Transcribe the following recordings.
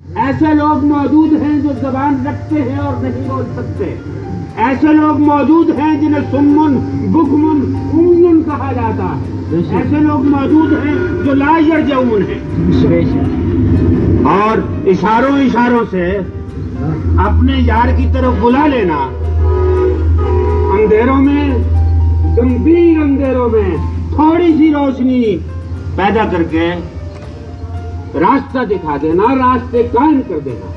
ایسے لوگ موجود ہیں جو زبان رکھتے ہیں اور نہیں بول سکتے، ایسے لوگ موجود ہیں جنہیں سمن بکمن عمین کہا جاتا ہے، ایسے لوگ موجود ہیں جو لا یرجعون ہیں، اور اشاروں سے اپنے یار کی طرف بلا لینا، اندھیروں میں، گمبھیر اندھیروں میں تھوڑی سی روشنی پیدا کر کے راستہ دکھا دینا، راستے قائم کر دینا،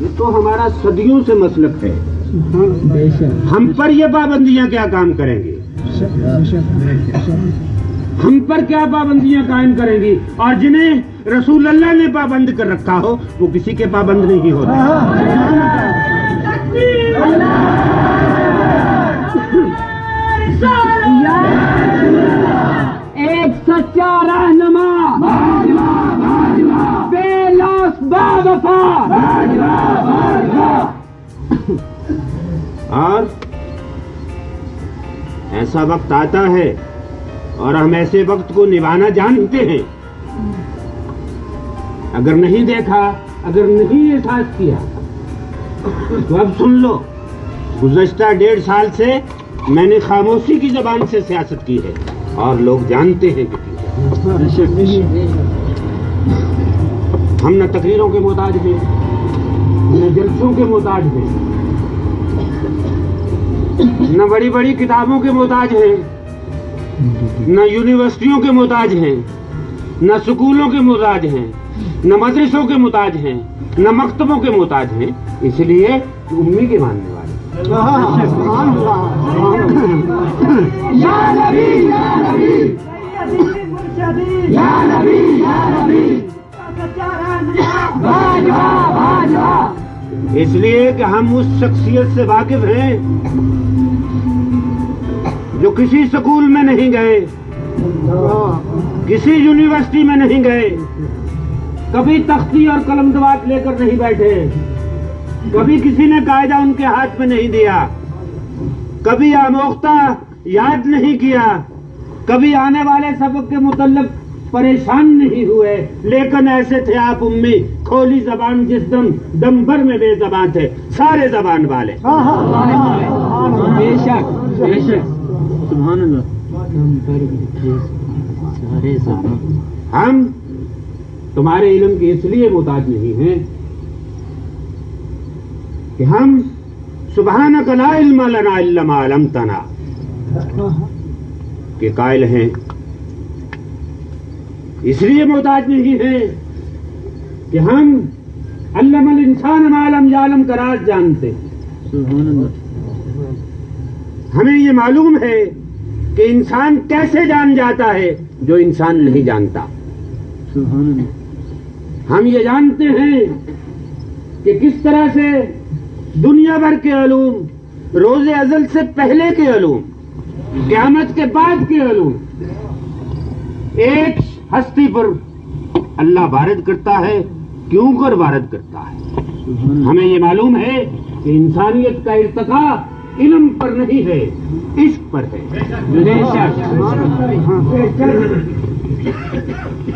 یہ تو ہمارا صدیوں سے مسلک ہے۔ ہم پر یہ پابندیاں کیا کام کریں گی؟ ہم پر کیا پابندیاں قائم کریں گی؟ اور جنہیں رسول اللہ نے پابند کر رکھا ہو وہ کسی کے پابند نہیں ہوتے۔ ایک سچا رہنما بے لاس باوفا، اور ایسا وقت آتا ہے اور ہم ایسے وقت کو نبھانا جانتے ہیں، اگر نہیں دیکھا، اگر نہیں احساس کیا تو اب سن لو، گزشتہ 1.5 سال سے میں نے خاموشی کی زبان سے سیاست کی ہے اور لوگ جانتے ہیں کہ ہم نہ تقریروں کے محتاج ہیں، نہ جلسوں کے محتاج ہیں، نہ بڑی بڑی کتابوں کے محتاج ہیں، نہ یونیورسٹیوں کے محتاج ہیں، نہ سکولوں کے محتاج ہیں، نہ مدرسوں کے محتاج ہیں، نہ مکتبوں کے محتاج ہیں، اس لیے امی کے ماننے والے۔ اس لیے کہ ہم اس شخصیت سے واقف ہیں جو کسی سکول میں نہیں گئے، کسی یونیورسٹی میں نہیں گئے، کبھی تختی اور قلم دوات لے کر نہیں بیٹھے، کبھی کسی نے قاعدہ ان کے ہاتھ میں نہیں دیا، کبھی آموختہ یاد نہیں کیا، کبھی آنے والے سبق کے متعلق پریشان نہیں ہوئے، لیکن ایسے تھے آپ امی، کھولی زبان جس دم بھر میں بے زبان تھے، سارے زبان والے۔ بے شک بے شک، سبحان اللہ۔ ہم تمہارے علم کے اس لیے محتاج نہیں ہیں کہ ہم سبحانک لا علم لنا الا ما علمتنا کے قائل ہیں، اس لیے محتاج نہیں ہیں کہ ہم علم الانسان ما لم یعلم کا راز جانتے ہیں۔ ہمیں یہ معلوم ہے کہ انسان کیسے جان جاتا ہے جو انسان نہیں جانتا۔ ہم یہ جانتے ہیں کہ کس طرح سے دنیا بھر کے علوم، روز ازل سے پہلے کے علوم، قیامت کے بعد کے علوم، ایک ہستی پر اللہ وارد کرتا ہے، کیوں کر وارد کرتا ہے۔ ہمیں یہ معلوم ہے کہ انسانیت کا ارتقاء علم پر نہیں ہے، عشق پر ہے۔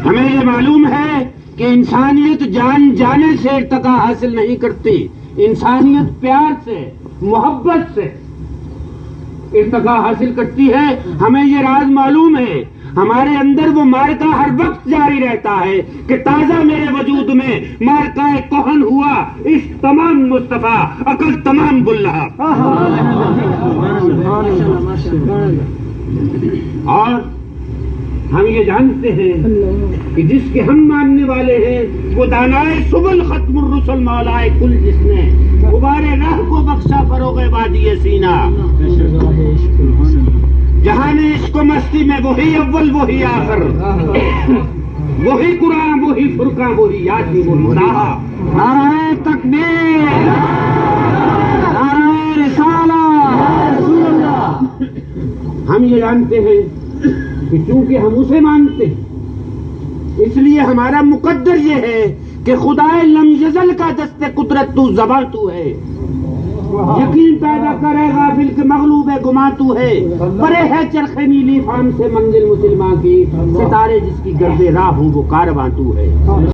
ہمیں یہ معلوم ہے کہ انسانیت جان جانے سے ارتقاء حاصل نہیں کرتی، انسانیت پیار سے، محبت سے ارتقاء حاصل کرتی ہے۔ ہمیں یہ راز معلوم ہے، ہمارے اندر وہ مارکہ ہر وقت جاری رہتا ہے کہ تازہ میرے وجود میں مارکہ کہن ہوا، عشق تمام مصطفیٰ، عقل تمام بلّہ۔ اور ہم یہ جانتے ہیں کہ جس کے ہم ماننے والے ہیں وہ دانائے سبل ختم الرسل مولائے کل، جس نے غبارے راہ کو بخشا فروغ وادی سینہ، جہان عشق و مستی میں وہی اول وہی آخر، وہی قرآن وہی فرقہ وہی یاسین المداحہ۔ نعرہ تکبیر، نعرہ رسالہ۔ ہم یہ جانتے ہیں کہ چونکہ ہم اسے مانتے ہیں، اس لیے ہمارا مقدر یہ ہے کہ خدائے لم یزل کا دست قدرت تو زباں تو ہے، یقین پیدا کرے غافل کے مغلوب گماں تو ہے، پرے ہے چرخ نیلی فام سے منزل مسلماں کی، ستارے جس کی گرد راہ ہوں وہ کارواں تو ہے۔